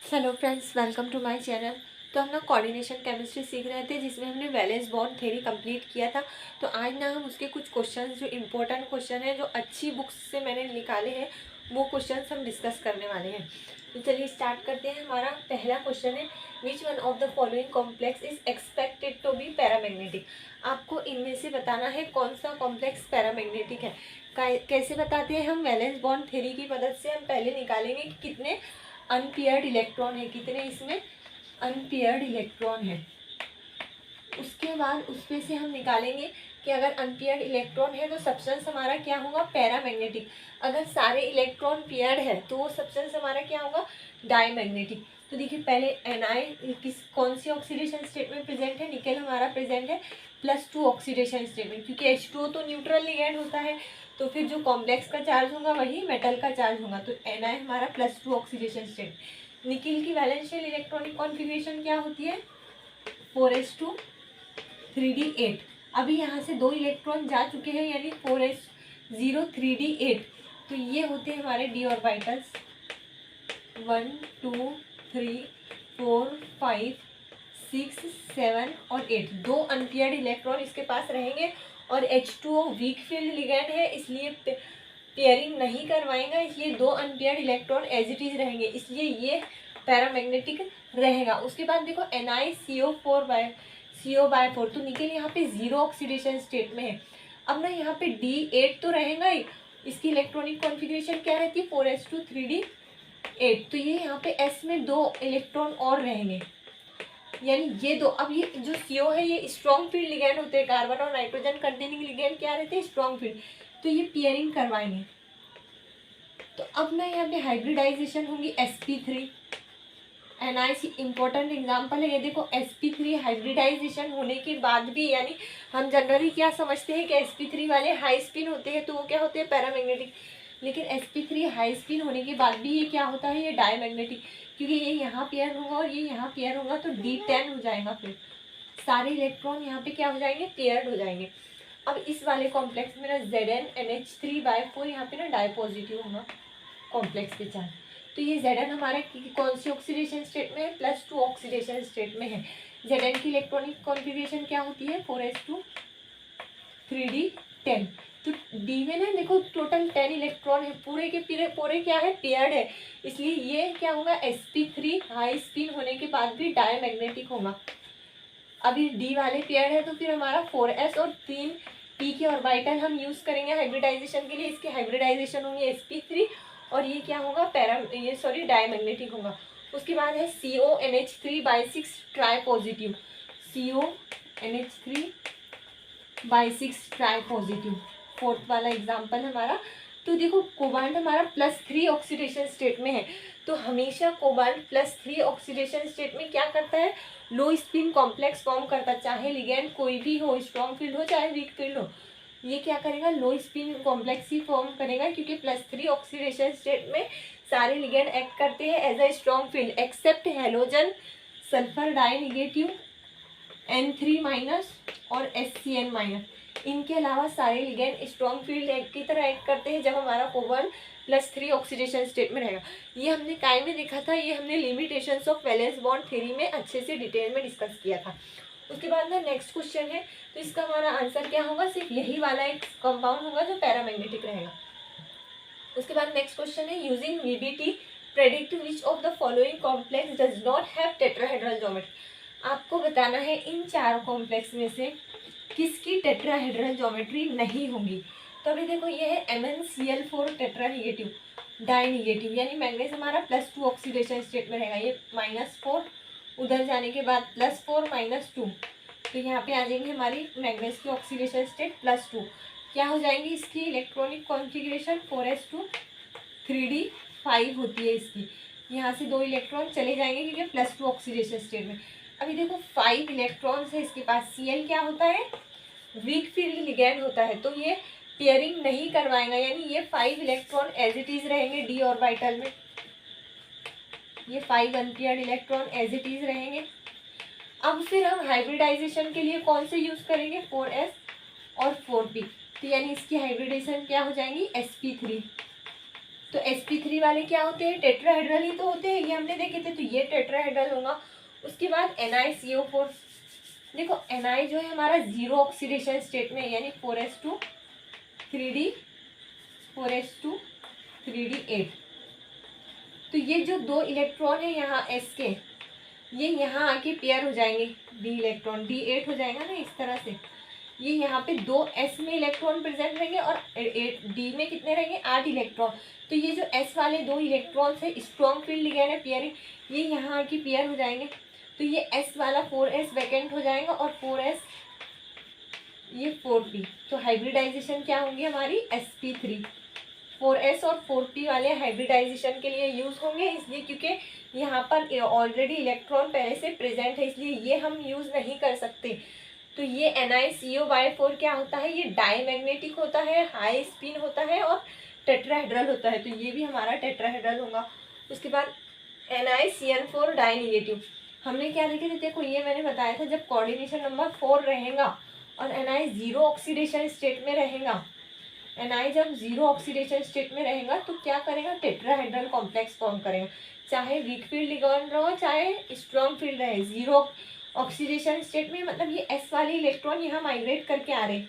Hello friends, welcome to my channel. तो हम लोग कोऑर्डिनेशन केमिस्ट्री सीख रहे थे जिसमें हमने वैलेंस बॉन्ड थ्योरी कंप्लीट किया था। तो आज ना हम उसके कुछ क्वेश्चंस जो इम्पोर्टेंट क्वेश्चन है जो अच्छी बुक्स से मैंने निकाले हैं वो क्वेश्चंस हम डिस्कस करने वाले हैं। तो चलिए स्टार्ट करते हैं। हमारा पहला क्वेश्चन है, which one of the following complex is expected to be paramagnetic. आपको इनमें से बताना है कौन सा कॉम्प्लेक्स पैरामैग्नेटिक है। कैसे बताते हैं हम? वैलेंस बॉन्ड थ्योरी की मदद से हम पहले निकालेंगे कि कितने अनपेयर्ड इलेक्ट्रॉन है, कितने इसमें अनपेयर्ड इलेक्ट्रॉन है। उसके बाद उसमें से हम निकालेंगे कि अगर अनपेयर्ड इलेक्ट्रॉन है तो सब्सटेंस हमारा क्या होगा? पैरामैग्नेटिक। अगर सारे इलेक्ट्रॉन पेयर्ड है तो वो सब्सटेंस हमारा क्या होगा? डाईमैग्नेटिक। तो देखिए पहले Na किस कौन सी ऑक्सीडेशन स्टेट में प्रेजेंट है? निकेल हमारा प्रेजेंट है +2 ऑक्सीडेशन स्टेट में, क्योंकि H2O तो न्यूट्रल लिगैंड होता है तो फिर जो कॉम्प्लेक्स का चार्ज होगा वही मेटल का चार्ज होगा। तो Na हमारा +2 ऑक्सीडेशन स्टेट। निकेल की वैलेंशियल इलेक्ट्रॉनिक कॉन्फ़िगरेशन क्या होती है? 4s2 3d8। अभी यहाँ से 2 इलेक्ट्रॉन जा चुके हैं यानी 4s0 3d8। तो ये होते हैं हमारे d ऑर्बिटल्स 1 2 3 4 5 6 7 और 8। 2 अनपेयर्ड इलेक्ट्रॉन इसके पास रहेंगे और H2O वीक फील्ड लिगैंड है इसलिए पेयरिंग नहीं करवाएगा, इसलिए 2 unpaired electron as it is रहेंगे, इसलिए ये पैरामैग्नेटिक रहेगा। उसके बाद देखो NiCO4 तो निकल यहाँ पे 0 ऑक्सीडेशन स्टेट में है। अब ना यहाँ पे D8 तो रहेगा ही, इसकी इलेक्ट्रॉनिक कॉन्फ़िगरेशन क्या रहती है? 4s2 3d8। तो ये यहाँ पे S में 2 इलेक्ट्रॉन और रहेंगे, यानी ये दो। अब ये जो CO है ये स्ट्रॉन्ग फील्ड लिगैंड होते हैं, कार्बन और नाइट्रोजन कंटेनिंग लिगैंड क्या रहते हैं? Strong field. तो ये पेयरिंग करवाएंगे। तो अब ना यहाँ पे हाइब्रिडाइजेशन होंगी sp3 NiC इंपॉर्टेंट एग्जाम्पल है। ये देखो sp3 हाइब्रिडाइजेशन होने के बाद भी, यानी हम जनरली क्या समझते हैं कि sp3 वाले हाई स्पिन होते हैं तो वो क्या होते हैं? पैरामैग्नेटिक। लेकिन sp3 हाई स्पिन होने के बाद भी ये क्या होता है? ये डायमैग्नेटिक, क्योंकि ये यहाँ पेयर होगा और ये यहाँ पेयर होगा तो D10 हो जाएगा। फिर सारे इलेक्ट्रॉन यहाँ पे क्या हो जाएंगे? पेयर्ड हो जाएंगे। अब इस वाले कॉम्प्लेक्स में ना ZnNH3/4 यहाँ पे ना डाई पॉजिटिव होगा कॉम्प्लेक्स के चार्ज। तो ये Zn हमारे कौन सी ऑक्सीडेशन स्टेट में है? +2 ऑक्सीडेशन स्टेट में है। Zn की इलेक्ट्रॉनिक कॉन्फ़िगरेशन क्या होती है? 4s2 3d10। तो डी में ना देखो टोटल 10 इलेक्ट्रॉन है, पूरे के पूरे क्या है? पेयर्ड है, इसलिए ये क्या होगा? sp3 हाई स्पिन होने के बाद भी डायमैग्नेटिक होगा। अभी डी वाले पेयर है तो फिर हमारा 4s और 3 p के ऑर्बिटल हम यूज करेंगे हाइब्रिडाइजेशन के लिए। इसकी हाइब्रिडाइजेशन होंगी sp3 और ये क्या होगा? डायमैग्नेटिक होगा। उसके बाद है CONH3/6 try positive. CONH3/6 try positive fourth वाला एग्जाम्पल हमारा। तो देखो कोबाल्ट हमारा +3 ऑक्सीडेशन स्टेट में है, तो हमेशा कोबाल्ट +3 ऑक्सीडेशन स्टेट में क्या करता है? लो स्पिन कॉम्प्लेक्स फॉर्म करता है, चाहे लिगैंड कोई भी हो, स्ट्रॉन्ग फील्ड हो चाहे वीक फील्ड हो, ये क्या करेगा? लो स्पिन कॉम्प्लेक्स ही फॉर्म करेगा, क्योंकि +3 ऑक्सीडेशन स्टेट में सारे लिगैंड एक्ट करते हैं as a strong field except halogen, sulphur di negative, N3- और SCN-। इनके अलावा सारे लिगैंड स्ट्रॉन्ग फील्ड की तरह एक्ट करते हैं जब हमारा कोबाल्ट +3 ऑक्सीडेशन स्टेट में रहेगा। ये हमने काय में देखा था, ये हमने limitations of valence bond theory में अच्छे से डिटेल में डिस्कस किया था। उसके बाद ना नेक्स्ट क्वेश्चन है, तो इसका हमारा आंसर क्या होगा? सिर्फ यही वाला एक कंपाउंड होगा जो पैरामैग्नेटिक रहेगा। उसके बाद नेक्स्ट क्वेश्चन है, using VBT predict which of the following complex does not have tetrahedral geometry. आपको बताना है इन चार कॉम्प्लेक्स में से किसकी टेट्राहेड्रल ज्योमेट्री नहीं होगी। तो अभी देखो ये है MnCl4 tetra negative di negative, यानी मैंगनीज हमारा +2 ऑक्सीडेशन स्टेट में रहेगा। ये -4 उधर जाने के बाद +4 -2, तो यहाँ पे आ जाएंगे हमारी मैंगनीज की ऑक्सीडेशन स्टेट +2। क्या हो जाएंगी इसकी इलेक्ट्रॉनिक कॉन्फ़िगरेशन? 4s2 3d5 होती है इसकी। यहाँ से 2 इलेक्ट्रॉन चले जाएंगे क्योंकि +2 ऑक्सीडेशन स्टेट में। अभी देखो 5 इलेक्ट्रॉन्स है इसके पास। Cl क्या होता है? वीक फील्ड लिगैंड होता है, तो ये पेयरिंग नहीं करवाएगा, यानी ये 5 इलेक्ट्रॉन एज इट इज रहेंगे d ऑर्बिटल में। ये 5 unpaired electron as it is रहेंगे। अब फिर हम हाइब्रिडाइजेशन के लिए कौन से यूज करेंगे? 4s और 4p। तो यानी इसकी हाइब्रिडाइजेशन क्या हो जाएंगी? sp3 तो sp3 वाले क्या होते हैं, टेट्राहेड्रल ही तो होते हैं, ये हमने देखे थे, तो ये टेट्राहेड्रल होगा। उसके बाद NiCO4, देखो Na जो है हमारा जीरो ऑक्सीडेशन स्टेट में, यानी 4s2 3d 4s2 3d8। तो ये जो दो इलेक्ट्रॉन है यहाँ s के, ये यहाँ आके पेयर हो जाएंगे, d इलेक्ट्रॉन d8 हो जाएगा ना इस तरह से। ये यहाँ पे दो s में इलेक्ट्रॉन प्रेजेंट रहेंगे और 8 d में कितने रहेंगे, 8 इलेक्ट्रॉन। तो ये जो s वाले दो इलेक्ट्रॉन्स है स्ट्रॉन्ग फील्ड लिगेंड है पेयरिंग, ये यहाँ आके पेयर हो जाएंगे। तो ये s वाला 4s वैकेंट हो जाएगा और 4s ये 4p। तो हाइब्रिडाइजेशन क्या होंगी हमारी, sp3। 4s और 4p वाले हाइब्रिडाइजेशन के लिए यूज़ होंगे, इसलिए क्योंकि यहाँ पर ऑलरेडी इलेक्ट्रॉन पहले से प्रेजेंट है, इसलिए ये हम यूज़ नहीं कर सकते। तो ये NiCO4 क्या होता है, ये डाईमैग्नेटिक होता है, हाई स्पिन होता है और टेट्राहेड्रल होता है, तो ये भी हमारा टेट्राहेड्रल होगा। उसके बाद NiCN4 डाई निगेटिव, हमने क्या देखे थे, देखो ये मैंने बताया था, जब कोऑर्डिनेशन नंबर 4 रहेगा और Ni जीरो ऑक्सीडेशन स्टेट में रहेगा, Ni जब जीरो ऑक्सीडेशन स्टेट में रहेगा तो क्या करेगा, टेट्राहेड्रल कॉम्प्लेक्स फॉर्म करेगा, चाहे वीक फील्ड लिगेंड रहो चाहे स्ट्रॉन्ग फील्ड रहे। जीरो ऑक्सीडेशन स्टेट में मतलब ये s वाले इलेक्ट्रॉन यहाँ माइग्रेट करके आ रहे,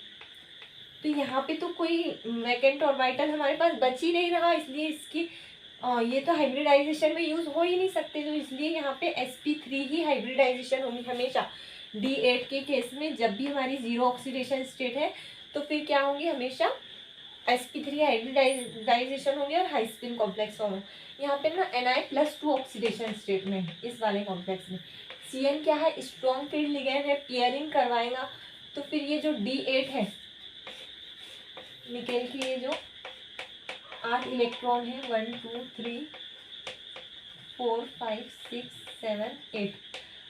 तो यहाँ पे तो कोई वैकेंट ऑर्बिटल हमारे पास बच ही नहीं रहा, इसलिए इसकी ये तो हाइब्रिडाइजेशन में यूज़ हो ही नहीं सकते, तो इसलिए यहाँ पे sp3 ही हाइब्रिडाइजेशन होगी हमेशा। d8 के केस में जब भी हमारी जीरो ऑक्सीडेशन स्टेट है तो फिर क्या होंगी, हमेशा sp3 हाइब्रिडाइजेशन होंगे और हाई स्पिन कॉम्प्लेक्स होंगे। यहाँ पे ना Ni+2 ऑक्सीडेशन स्टेट में है इस वाले कॉम्प्लेक्स में। Cn क्या है, स्ट्रॉन्ग फील्ड लिगेंड है, पेयरिंग करवाएगा, तो फिर ये जो d8 है, निकेल की ये जो 8 इलेक्ट्रॉन है, 1 2 3 4 5 6 7 8।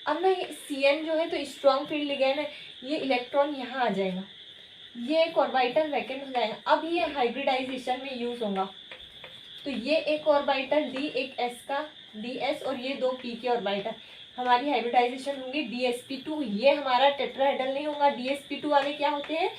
अब ना ये Cn जो है तो स्ट्रॉन्ग फील्ड लिगेंड है, ये इलेक्ट्रॉन यहाँ आ जाएगा, ये एक ऑर्बिटल वैकेंट हो जाएगा, अब ये हाइब्रिडाइजेशन में यूज होगा। तो ये एक ऑर्बिटल d, एक s का ds और ये दो p के ऑर्बिटल हमारी हाइब्रिडाइजेशन होंगे dsp2। ये हमारा टेट्राहेड्रल नहीं होगा, dsp2 वाले क्या होते हैं,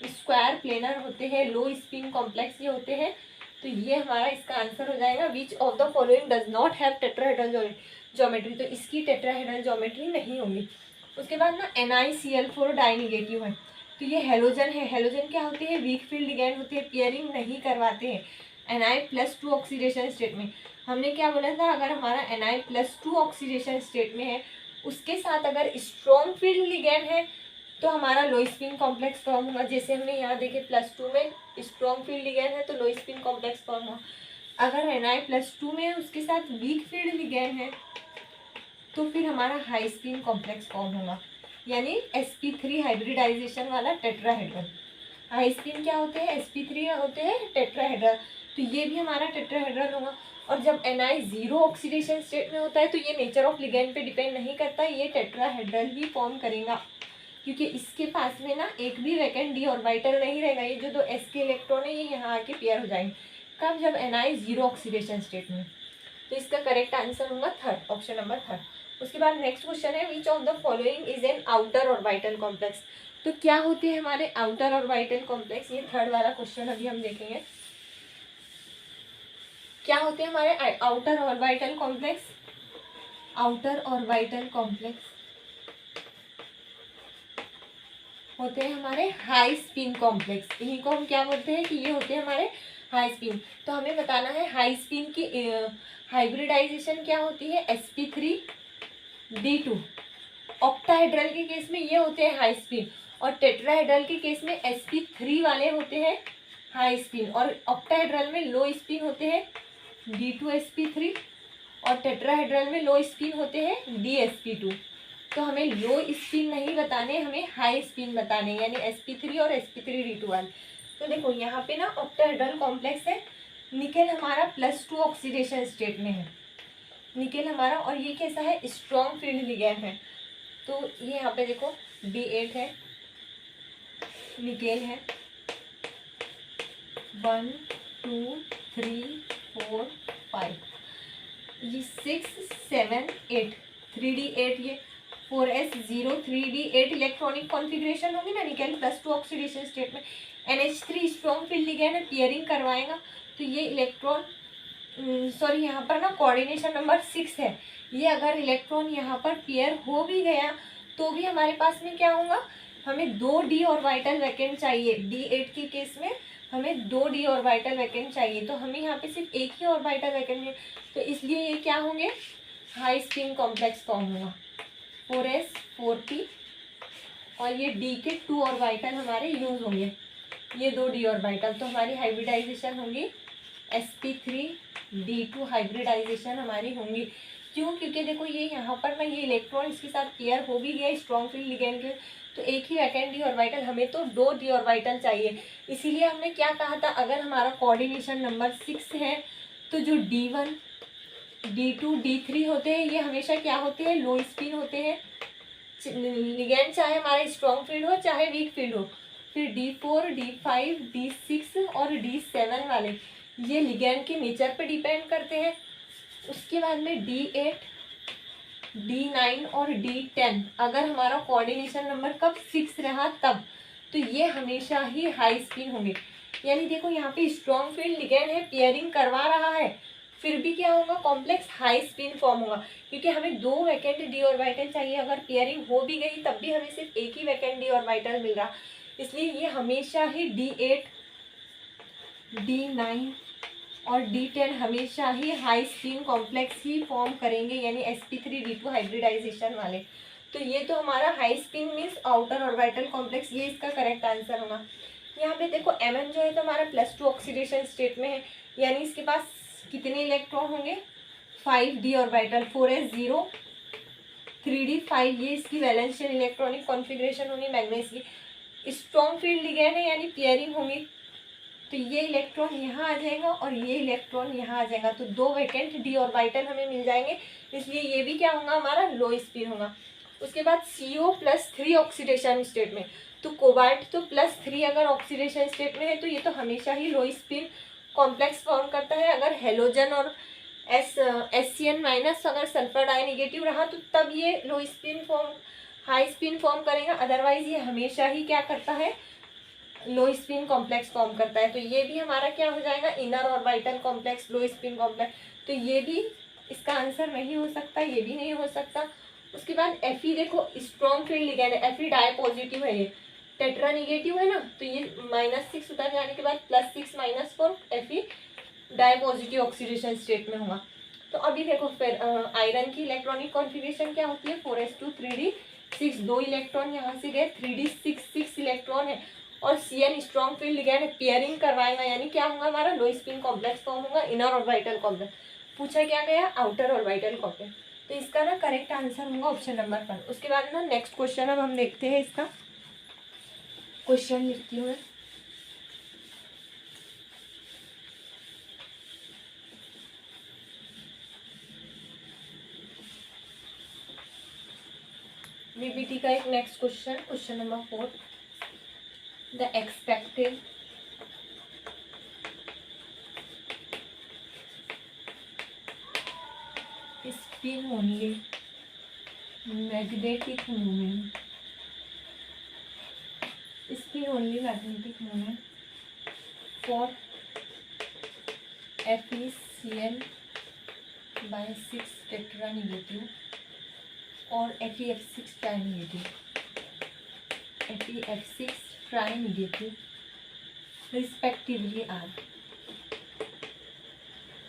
स्क्वायर प्लेनर होते हैं, लो स्पिन कॉम्प्लेक्स ये होते हैं। तो ये हमारा इसका आंसर हो जाएगा, which of the following does not have tetrahedral geometry, तो इसकी टेट्राहेड्रल ज्योमेट्री नहीं होगी। उसके बाद ना NiCl4 डाई निगेटिव है, तो ये हेलोजन है। हेलोजन क्या होते हैं, वीक फील्ड लिगेंड होते हैं, पेयरिंग नहीं करवाते हैं Ni+2 ऑक्सीडेशन स्टेट में। हमने क्या बोला था, अगर हमारा Ni+2 ऑक्सीडेशन स्टेट में है उसके साथ अगर स्ट्रॉन्ग फील्ड लिगेंड है तो हमारा लो स्पिन कॉम्प्लेक्स फॉर्म होगा। जैसे हमने यहाँ देखे +2 में स्ट्रॉन्ग फील्ड लिगेंड है तो लो स्पिन कॉम्प्लेक्स फॉर्म होगा। अगर Ni+2 में उसके साथ वीक फील्ड लिगेंड है तो फिर हमारा हाई स्पिन कॉम्प्लेक्स फॉर्म होगा, यानी sp3 हाइब्रिडाइजेशन वाला टेट्राहेड्रल। हाई स्पिन क्या होते हैं, sp3 होते हैं टेट्राहेड्रल, तो ये भी हमारा टेट्राहेड्रल होगा। और जब Ni जीरो ऑक्सीडेशन स्टेट में होता है तो ये नेचर ऑफ लिगेंड पे डिपेंड नहीं करता, ये टेट्राहेड्रल ही फॉर्म करेगा, क्योंकि इसके पास में ना एक भी वैकेंट d ऑर्बिटल नहीं रहेगा। ये जो दो s के इलेक्ट्रॉन है ये यहाँ आके पेयर हो जाएंगे, कब, जब Ni जीरो ऑक्सीडेशन स्टेट में। तो इसका करेक्ट आंसर होगा थर्ड, ऑप्शन नंबर थर्ड। उसके बाद नेक्स्ट क्वेश्चन है, which of the following is an outer orbital complex. तो क्या होते हैं हमारे आउटर ऑर्बिटल कॉम्प्लेक्स, ये थर्ड वाला क्वेश्चन अभी हम देखेंगे। क्या होते हैं हमारे outer orbital complex. Outer orbital complex होते हैं हमारे हाई स्पिन कॉम्प्लेक्स, इन्हीं को हम क्या बोलते हैं कि ये होते हैं हमारे हाई स्पिन। तो हमें बताना है हाई स्पिन की हाइब्रिडाइजेशन क्या होती है, sp3d2। ऑक्टाहेड्रल के केस में ये होते हैं हाई स्पिन और टेट्राहेड्रल के केस में sp3 वाले होते हैं हाई स्पिन, और ऑक्टाहेड्रल में लो स्पिन होते हैं d2sp3 और टेट्राहेड्रल में लो स्पिन होते हैं dsp2। तो हमें लो स्पिन नहीं बताने, हमें हाई स्पिन बताने, यानी sp3 और sp3d2 वाले। तो देखो यहाँ पे ना ऑक्टाहेड्रल कॉम्प्लेक्स है, निकेल हमारा +2 ऑक्सीडेशन स्टेट में है, निकेल हमारा, और ये कैसा है, स्ट्रॉन्ग फील्ड लिगेंड है। तो ये यहाँ पे देखो d8 है, निकेल है 1 2 3 4 5, ये 6 7 8 3d8, ये 4s 0 3d8 इलेक्ट्रॉनिक कॉन्फ़िगरेशन होगी ना, निकेल +2 ऑक्सीडेशन स्टेट में। NH3 स्ट्रॉन्ग फील्ड लिगेंड है, पेयरिंग करवाएगा, तो ये इलेक्ट्रॉन सॉरी यहाँ पर ना कोऑर्डिनेशन नंबर 6 है। ये अगर इलेक्ट्रॉन यहाँ पर पेयर हो भी गया तो भी हमारे पास में क्या होगा, हमें 2 d ऑर्बिटल वैकेंट चाहिए। D8 के केस में हमें 2 d ऑर्बिटल वैकेंट चाहिए, तो हमें यहाँ पे सिर्फ एक ही ऑर्बिटल वैकेंट है, तो इसलिए ये क्या होंगे, हाई स्पिन कॉम्प्लेक्स फॉर्म होगा 4s 4p, और ये d के 2 ऑर्बिटल हमारे यूज होंगे, ये 2 d ऑर्बिटल, तो हमारी हाइब्रिडाइजेशन होंगी sp3d2 हाइब्रिडाइजेशन हमारी होंगी। क्यों, क्योंकि देखो ये यहाँ पर ना ये इलेक्ट्रॉन इसके साथ पेयर हो भी गया स्ट्रॉन्ग फील्ड लिगेंड के, तो एक ही वैकेंट डी ऑर्बिटल, हमें तो 2 d ऑर्बिटल चाहिए। इसीलिए हमने क्या कहा था, अगर हमारा कोऑर्डिनेशन नंबर 6 है तो जो d1 d2 d3 होते हैं ये हमेशा क्या होते हैं, लो स्पिन होते हैं लिगेंड, चाहे हमारा स्ट्रॉन्ग फील्ड हो चाहे वीक फील्ड हो। फिर d4 d5 d6 और d7 वाले ये लिगेंड के नेचर पे डिपेंड करते हैं। उसके बाद में d8 d9 और d10 अगर हमारा कोऑर्डिनेशन नंबर कब 6 रहा तब, तो ये हमेशा ही हाई स्पिन होंगे। यानी देखो यहाँ पे स्ट्रॉन्ग फील्ड लिगेंड है, पेयरिंग करवा रहा है, फिर भी क्या होगा, कॉम्प्लेक्स हाई स्पिन फॉर्म होगा, क्योंकि हमें 2 वैकेंट डी ऑर्बिटल चाहिए। अगर पेयरिंग हो भी गई तब भी हमें सिर्फ एक ही वैकेंट डी ऑर्बिटल मिल रहा, इसलिए ये हमेशा ही d8 d9 और d10 हमेशा ही हाई स्पिन कॉम्प्लेक्स ही फॉर्म करेंगे, यानी sp3d2 हाइब्रिडाइजेशन वाले। तो ये तो हमारा high spin means outer orbital complex, ये इसका करेक्ट आंसर होगा। यहाँ पे देखो Mn जो है तो हमारा +2 ऑक्सीडेशन स्टेट में है, यानी इसके पास कितने इलेक्ट्रॉन होंगे, 5d ऑर्बिटल, 4s0 3d5, ये इसकी वैलेंशियल इलेक्ट्रॉनिक कॉन्फ़िगरेशन होगी मैग्नेस की। स्ट्रॉन्ग फील्ड लिगेंड है यानी पेयरिंग होगी, तो ये इलेक्ट्रॉन यहाँ आ जाएगा और ये इलेक्ट्रॉन यहाँ आ जाएगा, तो 2 वैकेंट डी ऑर्बिटल हमें मिल जाएंगे, इसलिए ये भी क्या होगा, हमारा लो स्पिन होगा। उसके बाद CO+3 ऑक्सीडेशन स्टेट में, तो कोबाल्ट तो +3 अगर ऑक्सीडेशन स्टेट में है तो ये तो हमेशा ही लो स्पिन कॉम्प्लेक्स फॉर्म करता है। अगर हेलोजन और SCN- अगर सल्फर डाई निगेटिव रहा तो तब ये लो spin form high spin form करेगा, अदरवाइज ये हमेशा ही क्या करता है, लो स्पिन कॉम्प्लेक्स फॉर्म करता है। तो ये भी हमारा क्या हो जाएगा, इनर ऑर्बिटल कॉम्प्लेक्स लो स्पिन कॉम्प्लेक्स, तो ये भी इसका आंसर नहीं हो सकता, ये भी नहीं हो सकता। उसके बाद Fe देखो स्ट्रॉन्ग फील्ड लिगेंड है, Fe डाई पॉजिटिव है, ये टेट्रा निगेटिव है ना, तो ये -6 उतर जाने के बाद +6 -4 Fe di positive oxidation state में होगा। तो अभी देखो फिर आयरन की इलेक्ट्रॉनिक कॉन्फ़िगरेशन क्या होती है, 4s2 3d6, 2 इलेक्ट्रॉन यहाँ से गए, 3d6 6 इलेक्ट्रॉन है, और Cn strong field ligand pairing करवाएगा, यानी क्या होगा, हमारा लो स्पिन कॉम्प्लेक्स फॉर्म होगा, इनर ऑर्बिटल कॉम्प्लेक्स। पूछा क्या गया, आउटर ऑर्बिटल कॉम्प्लेक्स, तो इसका ना करेक्ट आंसर होगा ऑप्शन नंबर 1। उसके बाद ना नेक्स्ट क्वेश्चन अब हम देखते हैं, इसका क्वेश्चन लिखती हूँ मैं। बीबीटी का एक next question number 4, the expected spin only magnetic moment, spin only magnetic moment for FeCN/6 tetra negative और FeF6 tri negative, FeF6 tri negative respectively are.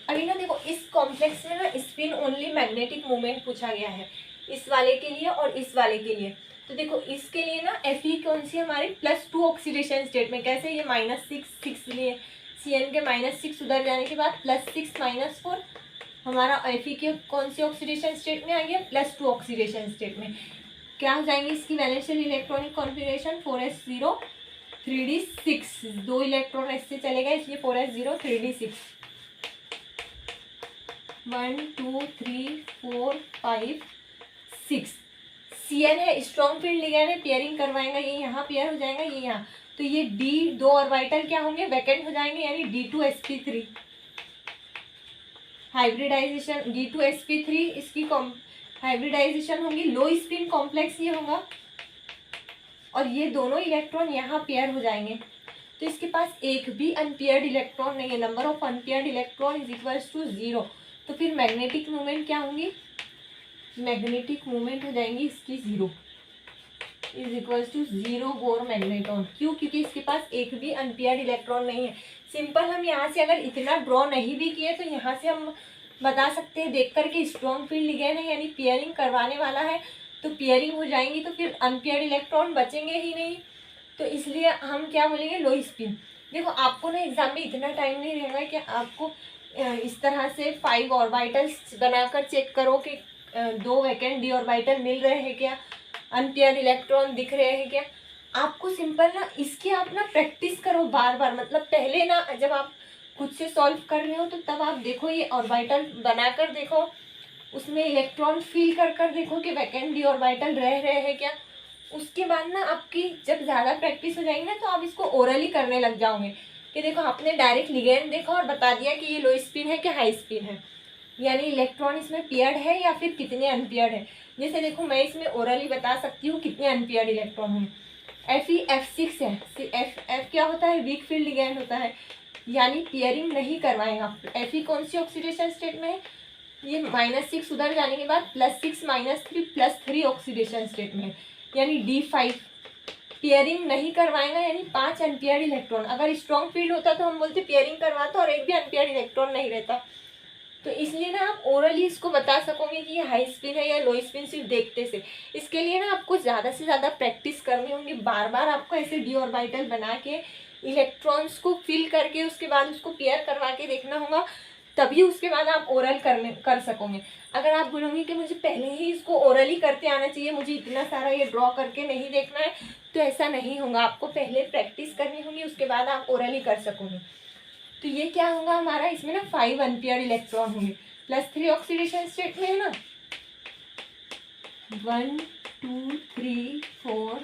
अभी ना देखो इस कॉम्प्लेक्स में ना स्पिन ओनली मैग्नेटिक मोमेंट पूछा गया है, इस वाले के लिए और इस वाले के लिए। तो देखो इसके लिए ना Fe कौन सी हमारी +2 ऑक्सीडेशन स्टेट में, कैसे, ये -6 लिए Cn के -6 उधर जाने के बाद +6 -4 हमारा Fe के कौन सी ऑक्सीडेशन स्टेट में आ गया, +2 ऑक्सीडेशन स्टेट में। क्या हो जाएंगे इसकी वैलेंशियल electronic configuration, 4s0 3d6, 2 electron इससे चलेगा, इसलिए 4s0 3d6, 1 2 3 4 5 6। Cn है स्ट्रॉन्ग फील्ड लिगेंड है, पेयरिंग करवाएगा, ये यहाँ पेयर हो जाएगा, ये यहाँ, तो ये d 2 ऑर्बिटल क्या होंगे, वैकेंट हो जाएंगे, यानी d2sp3 हाइब्रिडाइजेशन, d2sp3 इसकी हाइब्रिडाइजेशन होगी, लो स्पिन कॉम्प्लेक्स ये होगा, और ये दोनों इलेक्ट्रॉन यहाँ पेयर हो जाएंगे। तो तो इसके पास एक भी अनपेयर्ड इलेक्ट्रॉन नहीं है, number of unpaired electron is equals to 0। तो फिर मैग्नेटिक मोमेंट क्या होंगी, मैग्नेटिक मोमेंट हो जाएंगी इसकी 0 is equals to 0 Bohr magneton. क्यों, क्योंकि इसके पास एक भी अनपेयर्ड इलेक्ट्रॉन नहीं है। सिंपल, हम यहाँ से अगर इतना ड्रॉ नहीं भी किए तो यहाँ से हम बता सकते हैं देख करके स्ट्रॉन्ग फील्ड लिगेंड है, यानी पेयरिंग करवाने वाला है, तो पेयरिंग हो जाएंगी, तो फिर अनपेयर्ड इलेक्ट्रॉन बचेंगे ही नहीं। तो इसलिए हम क्या बोलेंगे, लो स्पिन। देखो आपको ना एग्जाम में इतना टाइम नहीं रहेगा कि आपको इस तरह से 5 ऑर्बिटल्स बनाकर चेक करो कि 2 वैकेंट डी ऑर्बिटल मिल रहे हैं क्या, अनपेयर्ड इलेक्ट्रॉन दिख रहे हैं क्या। आपको सिंपल ना इसकी आप ना प्रैक्टिस करो बार बार, मतलब पहले ना जब आप खुद से सॉल्व कर रहे हो तो तब आप देखो ये ऑर्बिटल बनाकर देखो, उसमें इलेक्ट्रॉन फील कर कर देखो कि वैकेंट डी ऑर्बिटल रह रहे हैं क्या। उसके बाद ना आपकी जब ज़्यादा प्रैक्टिस हो जाएगी ना तो आप इसको ओरली करने लग जाओगे कि देखो आपने डायरेक्ट लिगेंड देखा और बता दिया कि ये लो स्पिन है कि हाई स्पिन है, यानी इलेक्ट्रॉन इसमें पेयर्ड है या फिर कितने अनपेयर्ड है। जैसे देखो मैं इसमें ओरली बता सकती हूँ कितने अनपेयर्ड इलेक्ट्रॉन होंगे। Fe F6 है, F क्या होता है, वीक फील्ड लिगेंड होता है, यानी पेयरिंग नहीं करवाएगा। Fe कौन सी ऑक्सीडेशन स्टेट में है, ये -6 उधर जाने के बाद +6 -3 +3 ऑक्सीडेशन स्टेट में है, यानी D5 पेयरिंग नहीं करवाएगा, यानी 5 अनपेयर्ड इलेक्ट्रॉन। अगर स्ट्रॉन्ग फील्ड होता तो हम बोलते पेयरिंग करवाता और एक भी अनपेयर्ड इलेक्ट्रॉन नहीं रहता। तो इसलिए ना आप ओरली इसको बता सकोगे कि ये हाई स्पिन है या लो स्पिन सिर्फ देखते से। इसके लिए ना आपको ज़्यादा से ज़्यादा प्रैक्टिस करनी होगी, बार बार आपको ऐसे डी ऑर्बिटल बना के इलेक्ट्रॉन्स को फिल करके उसके बाद उसको पेयर करवा के देखना होगा, तभी उसके बाद आप ओरल कर सकोगे। अगर आप बोलोगे कि मुझे पहले ही इसको ओरली करते आना चाहिए, मुझे इतना सारा ये ड्रॉ करके नहीं देखना है, तो ऐसा नहीं होगा। आपको पहले प्रैक्टिस करनी होगी, उसके बाद आप ओरली कर सकोगे। तो ये क्या होगा हमारा, इसमें ना 5 अनपेयर्ड इलेक्ट्रॉन होंगे, +3 ऑक्सीडेशन स्टेट में है ना, 1 2 3 4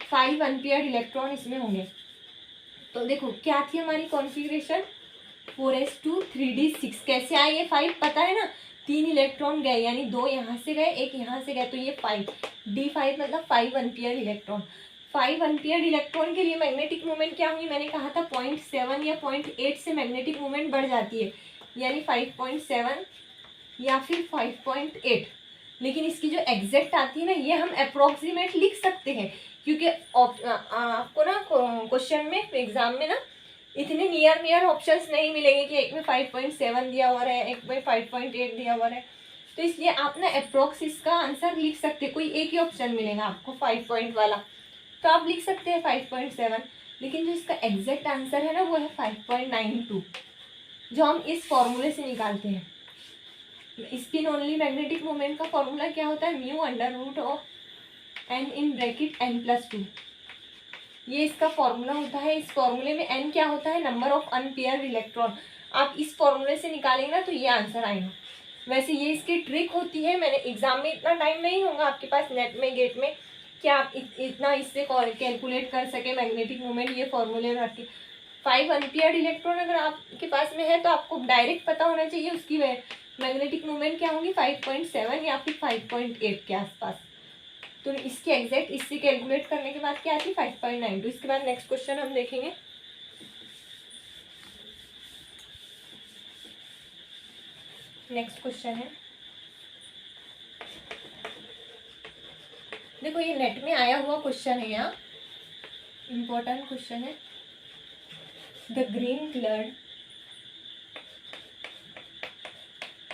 5 अनपेयर्ड इलेक्ट्रॉन इसमें होंगे। तो देखो क्या थी हमारी कॉन्फ़िगरेशन, 4s2 3d6। कैसे आए ये 5 पता है ना, 3 इलेक्ट्रॉन गए, यानी 2 यहाँ से गए, 1 यहाँ से गए, तो ये 5 D5 मतलब 5 अनपेयर्ड इलेक्ट्रॉन। 5 अनपेयर्ड इलेक्ट्रॉन के लिए मैग्नेटिक मोमेंट क्या होगी, मैंने कहा था 0.7 या 0.8 से मैग्नेटिक मोमेंट बढ़ जाती है, यानी 5.7 या फिर 5.8। लेकिन इसकी जो एग्जैक्ट आती है ना, ये हम अप्रोक्सीमेट लिख सकते हैं, क्योंकि आपको ना क्वेश्चन में एग्जाम में ना इतने नियर ऑप्शंस नहीं मिलेंगे कि एक में 5.7 दिया हुआ है, एक में 5.8 दिया हुआ है। तो इसलिए आप ना अप्रोक्स इसका आंसर लिख सकते हैं, कोई एक ही ऑप्शन मिलेगा आपको 5 पॉइंट वाला, तो आप लिख सकते हैं 5.7। लेकिन जो इसका एग्जैक्ट आंसर है ना वो है 5.92, जो हम इस फॉर्मूले से निकालते हैं। स्पिन ओनली मैग्नेटिक मोमेंट का फॉर्मूला क्या होता है, μ√n(n+2), ये इसका फॉर्मूला होता है। इस फॉर्मूले में n क्या होता है, नंबर ऑफ अनपेयर्ड इलेक्ट्रॉन। आप इस फॉर्मूले से निकालेंगे ना तो ये आंसर आएगा। वैसे ये इसकी ट्रिक होती है, मैंने एग्जाम में इतना टाइम नहीं होगा आपके पास नेट में गेट में कि आप इतना इससे कैलकुलेट कर सके मैग्नेटिक मोमेंट, ये फॉर्मूले में रख के। 5 अनपेयर्ड इलेक्ट्रॉन अगर आपके पास में है तो आपको डायरेक्ट पता होना चाहिए उसकी मैग्नेटिक मोमेंट क्या होगी, 5.7 या फिर 5.8 के आसपास। तो इसके एग्जैक्ट इससे कैलकुलेट करने के बाद क्या आती है, 5.92। इसके बाद नेक्स्ट क्वेश्चन हम देखेंगे। नेक्स्ट क्वेश्चन है, देखो ये नेट में आया हुआ क्वेश्चन है, यहाँ इम्पोर्टेंट क्वेश्चन है। The green coloured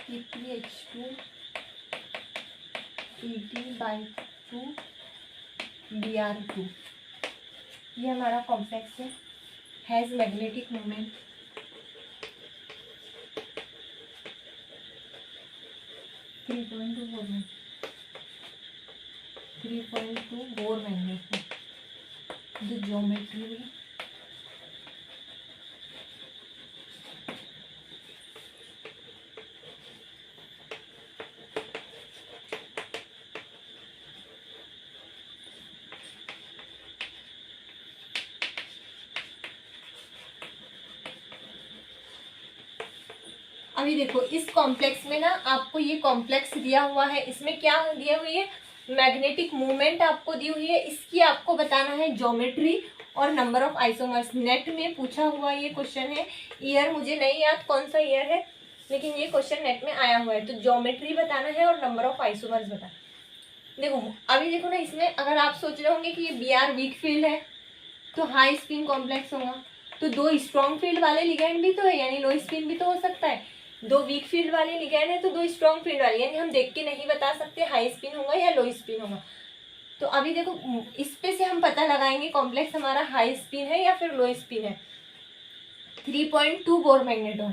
Ph2 Pt/2 Br2, ये हमारा कॉम्प्लेक्स है, has magnetic moment 3.2 bore magnet है। द ज्योमेट्री अभी देखो इस कॉम्प्लेक्स में ना आपको ये कॉम्प्लेक्स दिया हुआ है, इसमें क्या दिया हुई है, मैग्नेटिक मूवमेंट आपको दी हुई है, इसकी आपको बताना है ज्योमेट्री और नंबर ऑफ आइसोमर्स। नेट में पूछा हुआ ये क्वेश्चन है, ईयर मुझे नहीं याद कौन सा ईयर है, लेकिन ये क्वेश्चन नेट में आया हुआ है। तो ज्योमेट्री बताना है और नंबर ऑफ आइसोमर्स बताना। देखो अभी देखो ना, इसमें अगर आप सोच रहे होंगे कि ये Br वीक फील्ड है तो हाई स्पिन कॉम्प्लेक्स होगा, तो दो स्ट्रॉन्ग फील्ड वाले लिगैंड भी तो है, यानी लो स्पिन भी तो हो सकता है। दो वीक फील्ड वाले लिगैंड है तो दो स्ट्रॉन्ग फील्ड वाले, यानी हम देख के नहीं बता सकते हाई स्पिन होगा या लो स्पिन होगा। तो अभी देखो इस पे से हम पता लगाएंगे कॉम्प्लेक्स हमारा हाई स्पिन है या फिर लो स्पिन है। 3.2 बोर मैग्नेट्रॉन,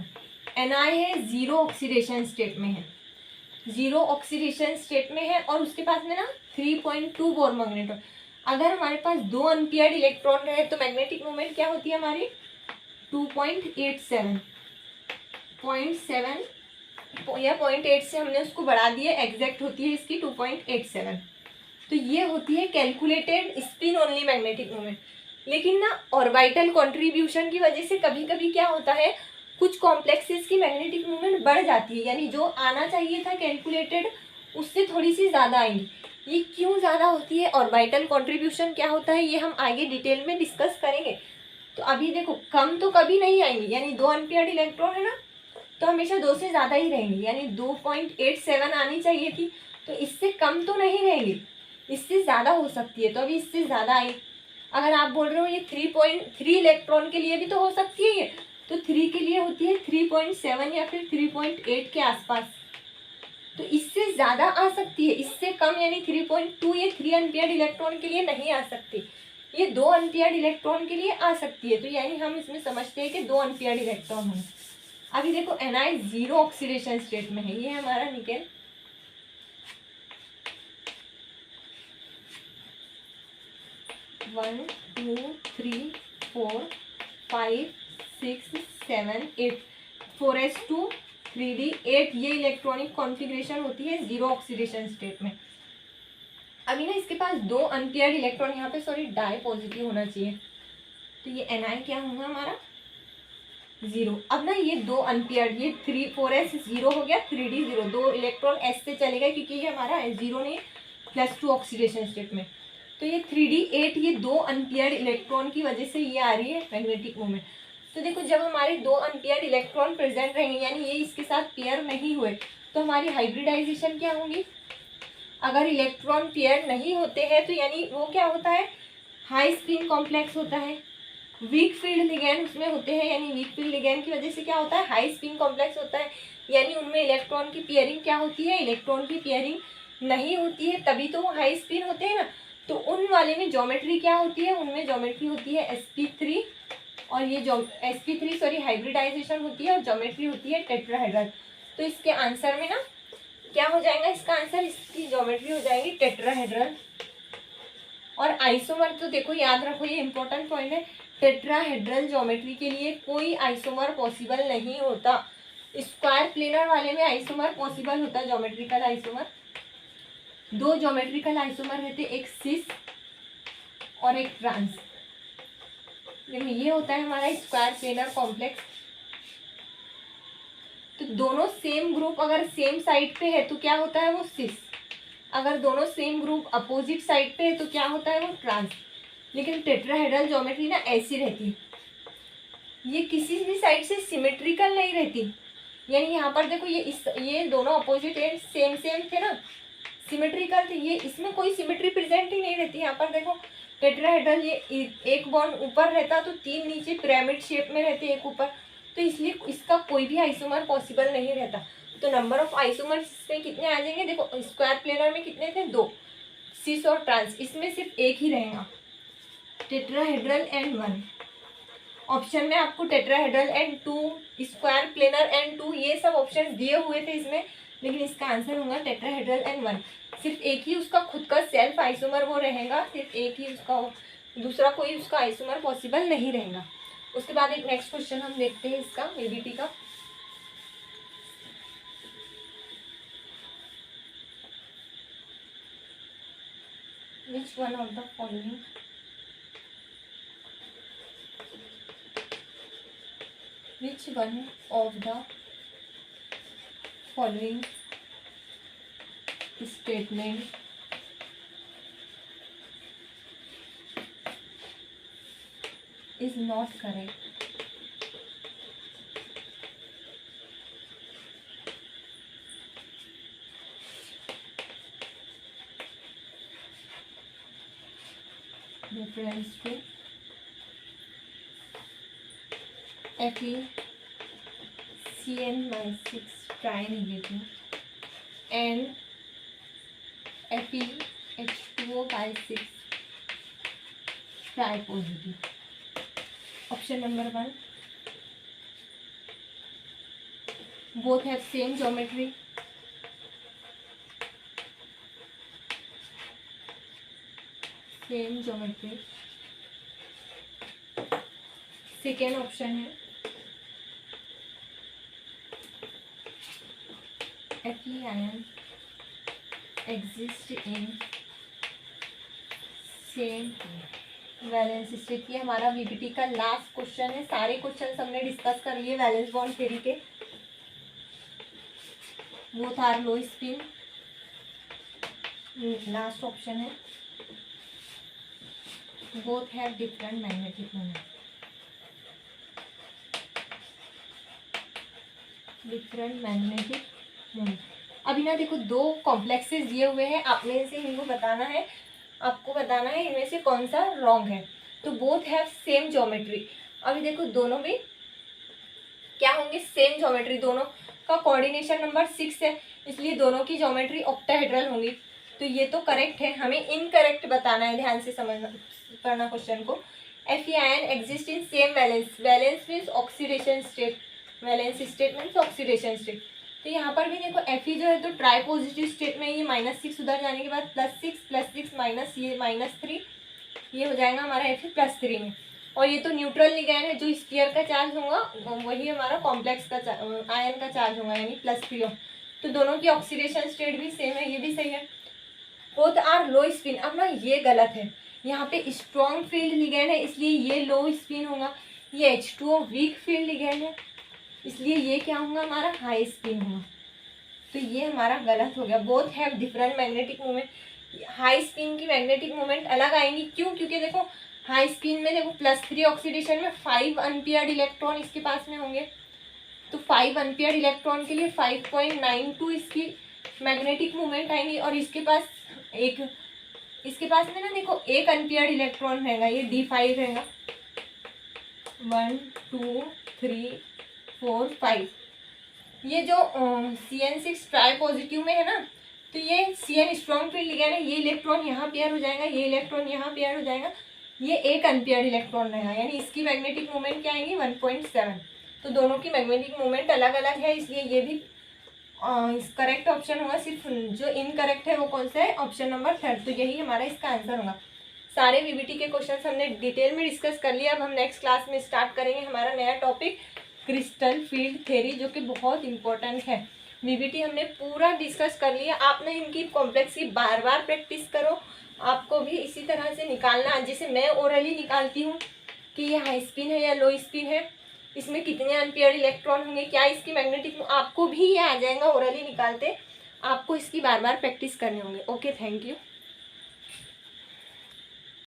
Ni है, जीरो ऑक्सीडेशन स्टेट में है, जीरो ऑक्सीडेशन स्टेट में है, और उसके पास में ना 3.2 बोर मैग्नेट्रॉन। अगर हमारे पास 2 अनपेयर्ड इलेक्ट्रॉन रहे तो मैग्नेटिक मोमेंट क्या होती है हमारी 2.87, 0.7 या 0.8 से हमने उसको बढ़ा दिया, एग्जैक्ट होती है इसकी 2.87। तो ये होती है calculated spin only magnetic moment. लेकिन ना ऑर्बिटल कंट्रीब्यूशन की वजह से कभी कभी क्या होता है, कुछ कॉम्प्लेक्सेस की मैग्नेटिक मोमेंट बढ़ जाती है, यानी जो आना चाहिए था कैलकुलेटेड उससे थोड़ी सी ज़्यादा आएंगी। ये क्यों ज़्यादा होती है, ऑर्बिटल कंट्रीब्यूशन क्या होता है, ये हम आगे डिटेल में डिस्कस करेंगे। तो अभी देखो कम तो कभी नहीं आएंगी, यानी 2 अनपेयर्ड इलेक्ट्रॉन है ना, तो हमेशा 2 से ज़्यादा ही रहेंगी, यानी 2.87 आनी चाहिए थी, तो इससे कम तो नहीं रहेंगी, इससे ज़्यादा हो सकती है। तो अभी इससे ज़्यादा आई। अगर आप बोल रहे हो ये 3.3 इलेक्ट्रॉन के लिए भी तो हो सकती है ये, तो 3 के लिए होती है 3.7 या फिर 3.8 के आसपास, तो इससे ज़्यादा आ सकती है। इससे कम यानी 3.2 ये 3 अनपेयर्ड इलेक्ट्रॉन के लिए नहीं आ सकती, ये 2 अनपेयर्ड इलेक्ट्रॉन के लिए आ सकती है। तो यानी हम इसमें समझते हैं कि 2 अनपेयर्ड इलेक्ट्रॉन होंगे। अभी देखो Ni जीरो ऑक्सीडेशन स्टेट में है, ये है हमारा nickel. One two three four 5 6 7 8 4s2 3d8 ये इलेक्ट्रॉनिक कॉन्फ़िगरेशन होती है जीरो ऑक्सीडेशन स्टेट में। अभी ना इसके पास 2 अनपेयर्ड इलेक्ट्रॉन, यहाँ पे सॉरी डाई पॉजिटिव होना चाहिए, तो ये Ni क्या होगा हमारा जीरो। अब ना ये 2 अनपेयर्ड, ये 4s जीरो हो गया, 3d जीरो, 2 इलेक्ट्रॉन s से चले गए क्योंकि ये हमारा जीरो नहीं +2 ऑक्सीडेशन स्टेट में। तो ये 3d8 ये 2 अनपेयर्ड इलेक्ट्रॉन की वजह से ये आ रही है मैग्नेटिक मोमेंट। तो देखो जब हमारे 2 अनपेयर्ड इलेक्ट्रॉन प्रेजेंट रहेंगे, यानी ये इसके साथ पेयर नहीं हुए, तो हमारी हाइब्रिडाइजेशन क्या होगी। अगर इलेक्ट्रॉन पेयर नहीं होते हैं तो यानी वो क्या होता है, हाई स्पिन कॉम्प्लेक्स होता है, वीक फील्ड लिगैंड उसमें होते हैं, यानी वीक फील्ड लिगैंड की वजह से क्या होता है, हाई स्पिन कॉम्प्लेक्स होता है, यानी उनमें इलेक्ट्रॉन की पेयरिंग क्या होती है, इलेक्ट्रॉन की पेयरिंग नहीं होती है, तभी तो वो हाई स्पिन होते हैं ना। तो उन वाले में ज्योमेट्री क्या होती है, उनमें ज्योमेट्री होती है sp3, और ये sp3 सॉरी हाइब्रिडाइजेशन होती है, और ज्योमेट्री होती है टेट्राहेड्रल। तो इसके आंसर में ना क्या हो जाएगा, इसका आंसर, इसकी ज्योमेट्री हो जाएगी टेट्राहेड्रल। और आइसोमर तो देखो याद रखो, ये इंपॉर्टेंट पॉइंट है, टेट्राहेड्रल ज्योमेट्री के लिए कोई आइसोमर पॉसिबल नहीं होता। स्क्वायर प्लेनर वाले में आइसोमर पॉसिबल होता है, ज्योमेट्रिकल आइसोमर। 2 ज्योमेट्रिकल आइसोमर रहते, एक सिस और एक ट्रांस। देखो ये होता है हमारा स्क्वायर प्लेनर कॉम्प्लेक्स। तो दोनों सेम ग्रुप अगर सेम साइड पे है तो क्या होता है, वो सिस। अगर दोनों सेम ग्रुप अपोजिट साइड पे है तो क्या होता है, वो ट्रांस। लेकिन टेट्राहेड्रल ज्योमेट्री ना ऐसी रहती है, ये किसी भी साइड से सिमेट्रिकल नहीं रहती। यानी यहाँ पर देखो ये दोनों अपोजिट एंड सेम सेम थे ना, सिमेट्रिकल थे, ये इसमें कोई सिमेट्री प्रेजेंट ही नहीं रहती। यहाँ पर देखो टेट्राहेड्रल ये एक बॉन्ड ऊपर रहता तो 3 नीचे पिरामिड शेप में रहते, एक ऊपर, तो इसलिए इसका कोई भी आइसोमर पॉसिबल नहीं रहता। तो नंबर ऑफ आइसोमर्स इसमें कितने आ जाएंगे, देखो स्क्वायर प्लेनर में कितने थे, 2, सिस और ट्रांस, इसमें सिर्फ एक ही रहेगा, टेट्राहेड्रल एंड 1। ऑप्शन में आपको tetrahedral and 2, square planar and 2, ये सब ऑप्शन दिए हुए थे इसमें, लेकिन इसका आंसर होगा टेट्राहेड्रल एंड 1। सिर्फ एक ही उसका खुद का सेल्फ आइसोमर वो रहेगा, सिर्फ एक ही उसका, दूसरा कोई उसका आइसोमर पॉसिबल नहीं रहेगा। उसके बाद एक नेक्स्ट क्वेश्चन हम देखते हैं इसका एबीटी का। Which one of the following statement is not correct. Reference to FeCN-6 tri-negative and FeH2O/6 tri-positive. Option number 1. Both have same geometry. Same geometry. Second option है Fe ion exist in same valence state. ये हमारा VBT का last question है. सारे question हमने discuss कर लिए valence bond theory के. Both are low spin. Last option है both have different magnetic moment. Different magnetic moment. अभी ना देखो दो कॉम्प्लेक्सेस दिए हुए हैं. आपने से इनको बताना है, आपको बताना है इनमें से कौन सा रॉन्ग है. तो बोथ हैव सेम ज्योमेट्री. अभी देखो दोनों भी क्या होंगे, सेम ज्योमेट्री. दोनों का कोऑर्डिनेशन नंबर 6 है, इसलिए दोनों की ज्योमेट्री ऑक्टाहेड्रल होंगी. तो ये तो करेक्ट है. हमें इनकरेक्ट बताना है. ध्यान से समझना करना क्वेश्चन को. Fe ion exist in same valence. Valence means oxidation state. Valence state means oxidation state. तो यहाँ पर भी देखो Fe जो है तो ट्राई पॉजिटिव स्टेट में, ये -6 उधर जाने के बाद +6 माइनस ये -3, ये हो जाएगा हमारा Fe +3 में. और ये तो न्यूट्रल लिगैंड है. जो स्फीयर का चार्ज होगा वही हमारा कॉम्प्लेक्स का आयन का चार्ज होगा, यानी +3. तो दोनों की ऑक्सीडेशन स्टेट भी सेम है. ये भी सही है. Both are low spin. अब ना ये गलत है. यहाँ पे स्ट्रॉन्ग फील्ड लिगैंड है इसलिए ये लो स्पिन होगा. ये H2O वीक फील्ड लिगैंड है इसलिए ये क्या होगा हमारा हाई स्पिन होगा. तो ये हमारा गलत हो गया. Both have different magnetic moment. High spin की मैग्नेटिक मोमेंट अलग आएंगी. क्यों? क्योंकि देखो हाई स्पिन में देखो +3 ऑक्सीडेशन में 5 अनपेयर्ड इलेक्ट्रॉन इसके पास में होंगे. तो 5 अनपेयर्ड इलेक्ट्रॉन के लिए 5.92 इसकी मैग्नेटिक मोमेंट आएंगी. और इसके पास में ना देखो एक अनपेयर्ड इलेक्ट्रॉन रहेगा, ये D5 रहेगा. 1 2 3 4 5. ये जो CN6 ट्राई पॉजिटिव में है ना, तो ये CN स्ट्रॉन्ग फील्ड लिगैंड है. ये इलेक्ट्रॉन यहाँ पेयर हो जाएगा, ये इलेक्ट्रॉन यहाँ पेयर हो जाएगा, ये एक अनपेयर्ड इलेक्ट्रॉन रहेगा. यानी इसकी मैग्नेटिक मोमेंट क्या आएगी 1.7. तो दोनों की मैग्नेटिक मोमेंट अलग अलग है इसलिए ये भी करेक्ट ऑप्शन होगा. सिर्फ जो इनकरेक्ट है वो कौन सा है, ऑप्शन नंबर 3. तो यही हमारा इसका आंसर होगा. सारे वीबीटी के क्वेश्चंस हमने डिटेल में डिस्कस कर लिया. अब हम नेक्स्ट क्लास में स्टार्ट करेंगे हमारा नया टॉपिक क्रिस्टल फील्ड थ्योरी, जो कि बहुत इंपॉर्टेंट है. वीबीटी हमने पूरा डिस्कस कर लिया. आपने इनकी कॉम्प्लेक्स की बार बार प्रैक्टिस करो. आपको भी इसी तरह से निकालना, जैसे मैं ओरली निकालती हूँ कि ये हाई स्पिन है या लो स्पिन है, इसमें कितने अनपेयर्ड इलेक्ट्रॉन होंगे, क्या इसकी मैग्नेटिक, आपको भी ये आ जाएगा ओरली निकालते. आपको इसकी बार बार प्रैक्टिस करने होंगे. Okay, thank you.